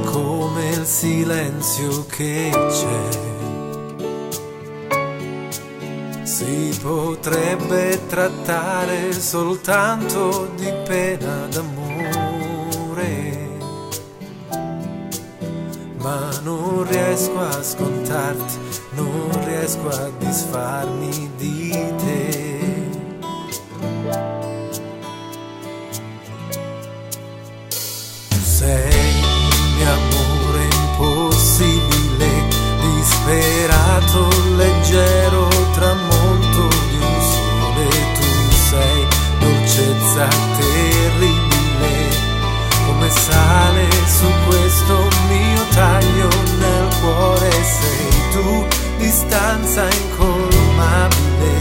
come il silenzio che c'è. Si potrebbe trattare soltanto di pena d'amore, ma non riesco a scontarti, non riesco a disfarmi di te. Tu sei il mio amore impossibile, disperato, leggero tramonto di un sole. Tu sei dolcezza terribile, come sale su questo mio taglio nel cuore. Sei tu, distanza incolmabile.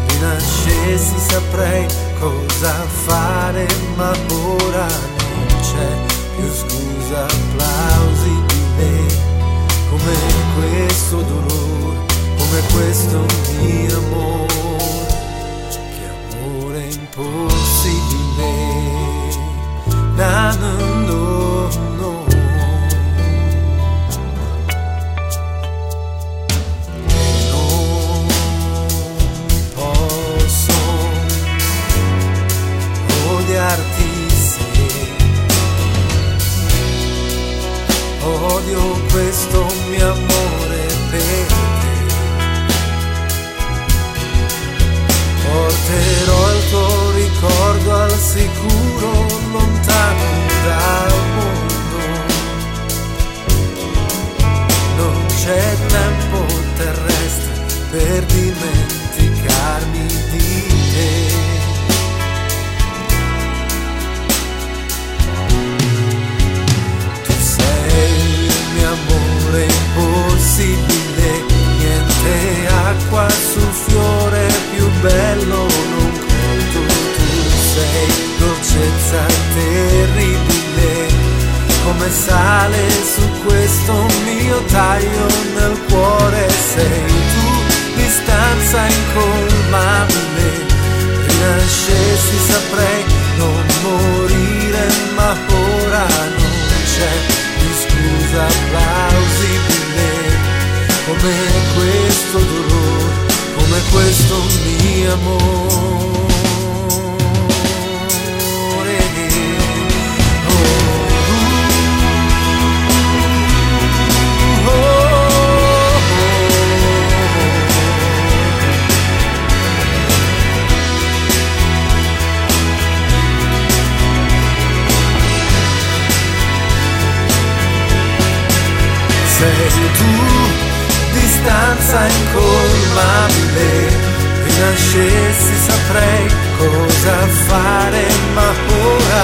Rinascessi saprei cosa fare, ma ora non c'è più scusa plausibile. Come questo dolore, come questo mio amore, che amore impossibile. Na, no, no, no. Non posso odiarti se odio questo mio amore per te. Porterò il tuo ricordo al sicuro, lontano dal mondo. Non c'è tempo terrestre per dimenticarmi di te. Amore impossibile, niente acqua sul fiore più bello non colto. Tu sei dolcezza terribile, come sale su questo mio taglio nel cuore. Sei tu, distanza incolmabile. Rinascessi saprei non morire, ma ora non c'è scusa plausibile. Come questo dolore, come questo mio amore. Sei tu, distanza incolmabile. Rinascessi saprei cosa fare, ma ora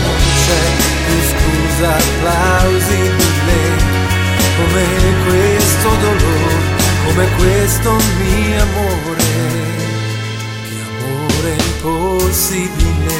non c'è più scusa plausibile. Come questo dolore, come questo mio amore, che amore impossibile.